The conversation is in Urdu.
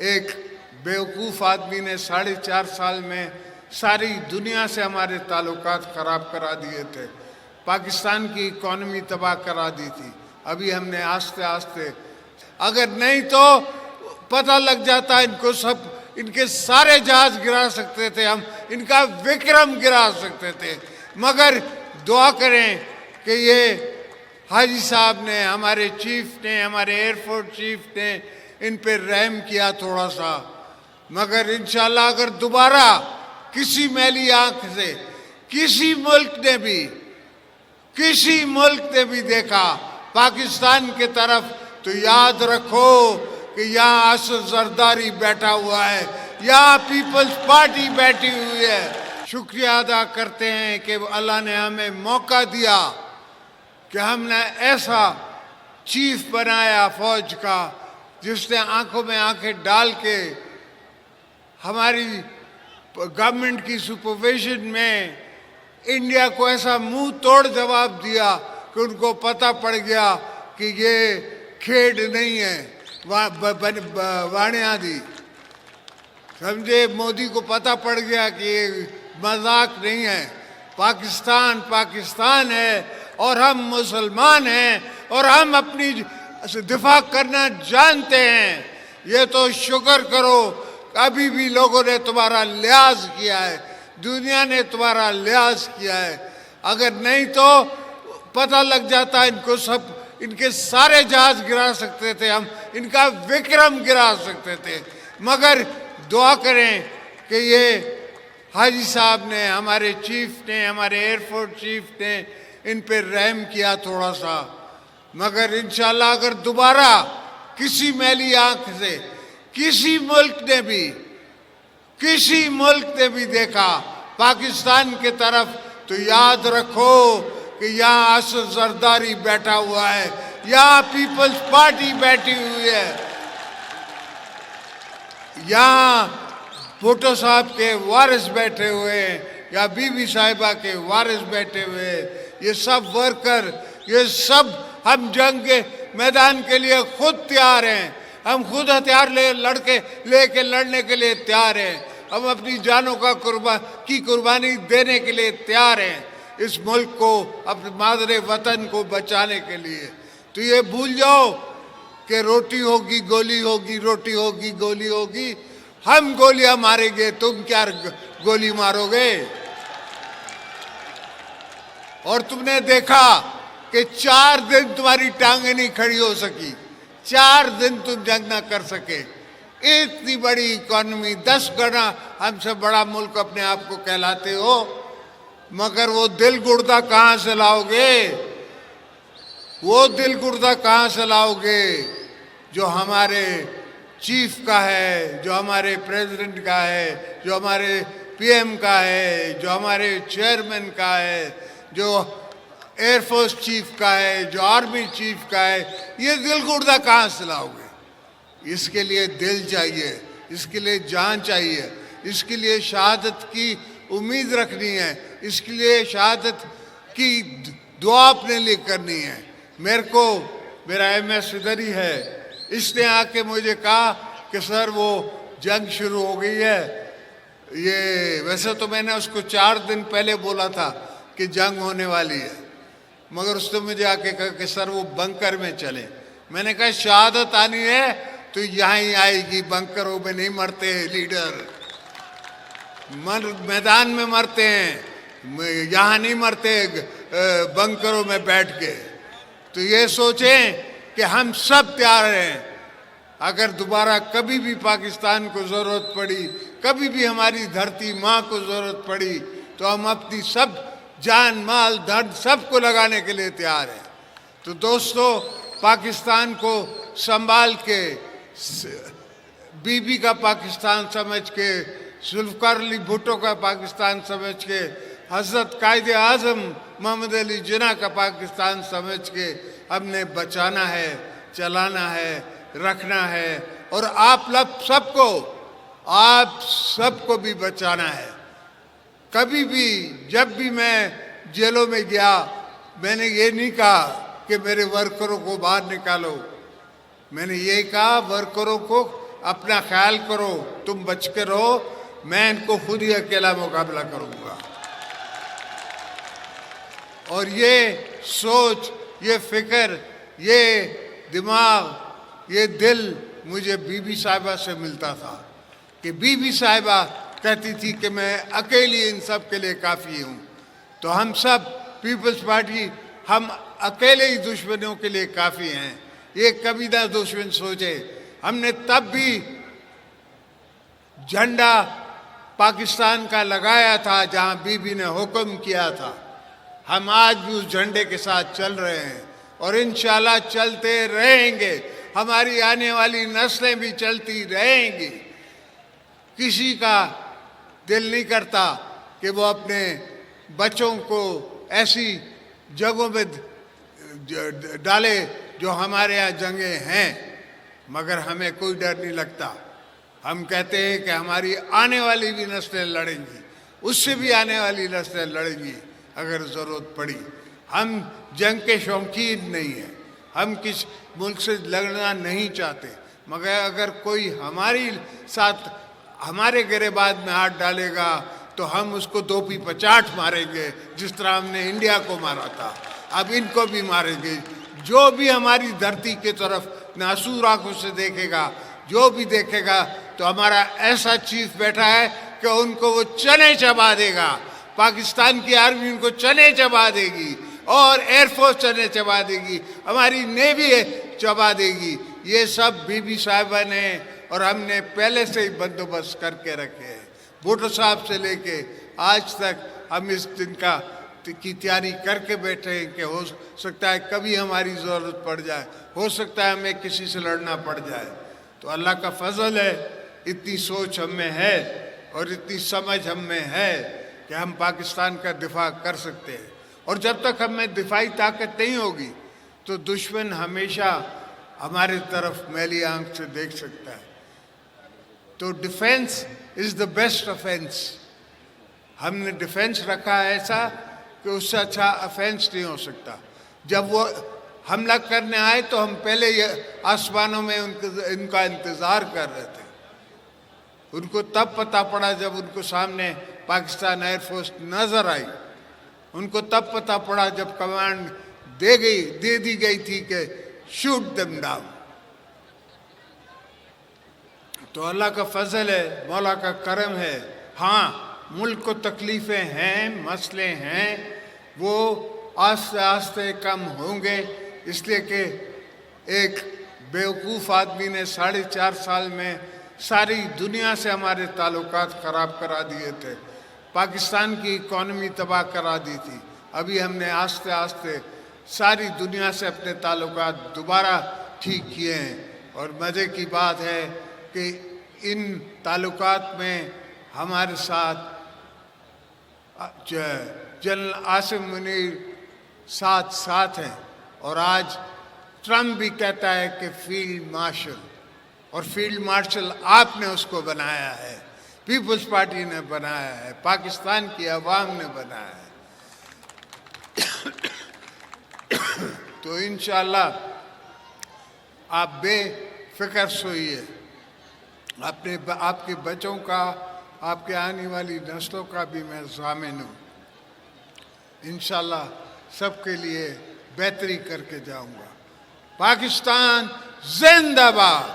ایک بیوقوف آدمی نے 4.5 سال میں ساری دنیا سے ہمارے تعلقات خراب کرا دیے تھے، پاکستان کی اکانومی تباہ کرا دی تھی۔ ابھی ہم نے آہستہ آہستہ، اگر نہیں تو پتہ لگ جاتا ان کو سب، ان کے سارے جہاز گرا سکتے تھے ہم، ان کا وکرم گرا سکتے تھے۔ مگر دعا کریں کہ یہ حاجی صاحب نے، ہمارے چیف نے، ہمارے ایئر فورس چیف نے ان پہ رحم کیا تھوڑا سا۔ مگر انشاءاللہ اگر دوبارہ کسی میلی آنکھ سے کسی ملک نے بھی دیکھا پاکستان کے طرف، تو یاد رکھو کہ یہاں اسد زرداری بیٹھا ہوا ہے، یہاں پیپلز پارٹی بیٹھی ہوئی ہے۔ شکریہ ادا کرتے ہیں کہ اللہ نے ہمیں موقع دیا کہ ہم نے ایسا چیف بنایا فوج کا جس نے آنکھوں میں آنکھیں ڈال کے ہماری گورنمنٹ کی سپرویژن میں انڈیا کو ایسا منہ توڑ جواب دیا کہ ان کو پتہ پڑ گیا کہ یہ کھیڈ نہیں ہے، وانیا دی سمجھے۔ مودی کو پتہ پڑ گیا کہ یہ مذاق نہیں ہے، پاکستان ہے اور ہم مسلمان ہیں اور ہم اپنی دفاع کرنا جانتے ہیں۔ یہ تو شکر کرو ابھی بھی لوگوں نے تمہارا لحاظ کیا ہے، دنیا نے تمہارا لحاظ کیا ہے۔ اگر نہیں تو پتہ لگ جاتا ان کو سب، ان کے سارے جہاز گرا سکتے تھے ہم، ان کا وکرم گرا سکتے تھے۔ مگر دعا کریں کہ یہ حاجی صاحب نے، ہمارے چیف نے، ہمارے ایئر فورس چیف نے ان پہ رحم کیا تھوڑا سا۔ مگر انشاءاللہ اگر دوبارہ کسی میلی آنکھ سے کسی ملک نے بھی دیکھا پاکستان کے طرف، تو یاد رکھو کہ یہاں اسد زرداری بیٹھا ہوا ہے، یہاں پیپلز پارٹی بیٹھی ہوئی ہے، یہاں بھٹو صاحب کے وارث بیٹھے ہوئے ہیں، یا بی بی صاحبہ کے وارث بیٹھے ہوئے ہیں۔ یہ سب ورکر، یہ سب ہم جنگ کے میدان کے لیے خود تیار ہیں، ہم خود ہتھیار لے کے لڑنے کے لیے تیار ہیں، ہم اپنی جانوں کی قربانی دینے کے لیے تیار ہیں اس ملک کو، اپنے مادر وطن کو بچانے کے لیے۔ تو یہ بھول جاؤ کہ روٹی ہوگی گولی ہوگی، روٹی ہوگی گولی ہوگی، ہم گولیاں ماریں گے، تم کیا گولی مارو گے؟ اور تم نے دیکھا کہ 4 دن تمہاری ٹانگیں نہیں کھڑی ہو سکی، 4 دن تم جنگ نہ کر سکے۔ اتنی بڑی اکانومی، 10 گنا ہم سے بڑا ملک اپنے آپ کو کہلاتے ہو، مگر وہ دل گردہ کہاں سے لاؤ گے؟ وہ دل گردہ کہاں سے لاؤ گے جو ہمارے چیف کا ہے، جو ہمارے پریزیڈنٹ کا ہے، جو ہمارے پی ایم کا ہے، جو ہمارے چیئرمین کا ہے، جو ایئر فورس چیف کا ہے، جو آرمی چیف کا ہے؟ یہ دل گردہ کہاں سے لاؤ گے؟ اس کے لیے دل چاہیے، اس کے لیے جان چاہیے، اس کے لیے شہادت کی امید رکھنی ہے، اس کے لیے شہادت کی دعا اپنے لیے کرنی ہے۔ میرا ایم ایس ادھر ہی ہے، اس نے آ کے مجھے کہا کہ سر وہ جنگ شروع ہو گئی ہے۔ یہ ویسے تو میں نے اس کو 4 دن پہلے بولا تھا کہ جنگ ہونے والی ہے، مگر اس نے مجھے آ کے کہا کہ سر وہ بنکر میں چلیں۔ میں نے کہا شہادت آنی ہے تو یہاں ہی آئے گی، بنکروں میں نہیں مرتے لیڈر، میدان میں مرتے ہیں، یہاں نہیں مرتے بنکروں میں بیٹھ کے۔ تو یہ سوچیں کہ ہم سب تیار ہیں، اگر دوبارہ کبھی بھی پاکستان کو ضرورت پڑی، کبھی بھی ہماری دھرتی ماں کو ضرورت پڑی، تو ہم اپنی سب جان مال دھن سب کو لگانے کے لیے تیار ہیں۔ تو دوستو، پاکستان کو سنبھال کے، بی بی کا پاکستان سمجھ کے، ذوالفقار علی بھٹو کا پاکستان سمجھ کے، حضرت قائد اعظم محمد علی جناح کا پاکستان سمجھ کے ہم نے بچانا ہے، چلانا ہے، رکھنا ہے، اور آپ سب کو بھی بچانا ہے۔ کبھی بھی جب بھی میں جیلوں میں گیا، میں نے یہ نہیں کہا کہ میرے ورکروں کو باہر نکالو، میں نے یہ کہا ورکروں کو اپنا خیال کرو، تم بچ کے رہو، میں ان کو خود ہی اکیلا مقابلہ کروں گا۔ اور یہ سوچ، یہ فکر، یہ دماغ، یہ دل مجھے بی بی صاحبہ سے ملتا تھا کہ بی بی صاحبہ کہتی تھی کہ میں اکیلی ان سب کے لیے کافی ہوں، تو ہم سب پیپلز پارٹی ہم اکیلے ہی دشمنوں کے لیے کافی ہیں، یہ کبھی نہ دشمن سوچے۔ ہم نے تب بھی جھنڈا پاکستان کا لگایا تھا جہاں بی بی نے حکم کیا تھا، ہم آج بھی اس جھنڈے کے ساتھ چل رہے ہیں اور انشاءاللہ چلتے رہیں گے، ہماری آنے والی نسلیں بھی چلتی رہیں گی۔ کسی کا دل نہیں کرتا کہ وہ اپنے بچوں کو ایسی جگہوں میں ڈالے جو ہمارے ہاں جنگیں ہیں، مگر ہمیں کوئی ڈر نہیں لگتا۔ ہم کہتے ہیں کہ ہماری آنے والی بھی نسلیں لڑیں گی، اس سے بھی آنے والی نسلیں لڑیں گی اگر ضرورت پڑی۔ ہم جنگ کے شوقین نہیں ہیں، ہم کس ملک سے لڑنا نہیں چاہتے، مگر اگر کوئی ہماری ساتھ ہمارے گریبان میں ہاتھ ڈالے گا تو ہم اس کو 2 پچاٹ ماریں گے، جس طرح ہم نے انڈیا کو مارا تھا، اب ان کو بھی ماریں گے۔ جو بھی ہماری دھرتی کی طرف ناسور آنکھوں سے دیکھے گا، جو بھی دیکھے گا، تو ہمارا ایسا چیف بیٹھا ہے کہ ان کو وہ چنے چبا دے گا، پاکستان کی آرمی ان کو چنے چبا دے گی اور ایئر فورس چنے چبا دے گی، ہماری نیوی چبا دے گی۔ یہ سب بی بی صاحبہ نے اور ہم نے پہلے سے ہی بندوبست کر کے رکھے ہیں، بھٹو صاحب سے لے کے آج تک ہم اس دن کی تیاری کر کے بیٹھے ہیں کہ ہو سکتا ہے کبھی ہماری ضرورت پڑ جائے، ہو سکتا ہے ہمیں کسی سے لڑنا پڑ جائے۔ تو اللہ کا فضل ہے، اتنی سوچ ہم میں ہے اور اتنی سمجھ ہم میں ہے کہ ہم پاکستان کا دفاع کر سکتے ہیں، اور جب تک ہم میں دفاعی طاقت نہیں ہوگی تو دشمن ہمیشہ ہمارے طرف میلی آنکھ سے دیکھ سکتا ہے۔ تو defence is the best offence. ہم نے ڈیفینس رکھا ہے ایسا کہ اس سے اچھا افینس نہیں ہو سکتا۔ جب وہ حملہ کرنے آئے تو ہم پہلے آسمانوں میں ان کا انتظار کر رہے تھے۔ ان کو تب پتہ پڑا جب ان کو سامنے پاکستان ایئر فورس نظر آئی، ان کو تب پتہ پڑا جب کمانڈ دے دی گئی تھی کہ شوٹ دم ڈاؤن۔ تو اللہ کا فضل ہے، مولا کا کرم ہے۔ ہاں، ملک کو تکلیفیں ہیں، مسئلے ہیں، وہ آہستہ آہستہ کم ہوں گے، اس لیے کہ ایک بیوقوف آدمی نے 4.5 سال میں ساری دنیا سے ہمارے تعلقات خراب کرا دیے تھے، پاکستان کی اکانومی تباہ کرا دی تھی۔ ابھی ہم نے آہستہ آہستہ ساری دنیا سے اپنے تعلقات دوبارہ ٹھیک کیے ہیں، اور مزے کی بات ہے کہ ان تعلقات میں ہمارے ساتھ جنرل عاصم منیر ساتھ ہیں، اور آج ٹرمپ بھی کہتا ہے کہ فیلڈ مارشل، اور فیلڈ مارشل آپ نے اس کو بنایا ہے، پیپلز پارٹی نے بنایا ہے، پاکستان کی عوام نے بنایا ہے۔ تو انشاءاللہ آپ بے فکر سوئیے، آپ کے بچوں کا، آپ کے آنے والی نسلوں کا بھی میں ضامن ہوں۔ انشاءاللہ سب کے لیے بہتری کر کے جاؤں گا۔ پاکستان زندہ باد۔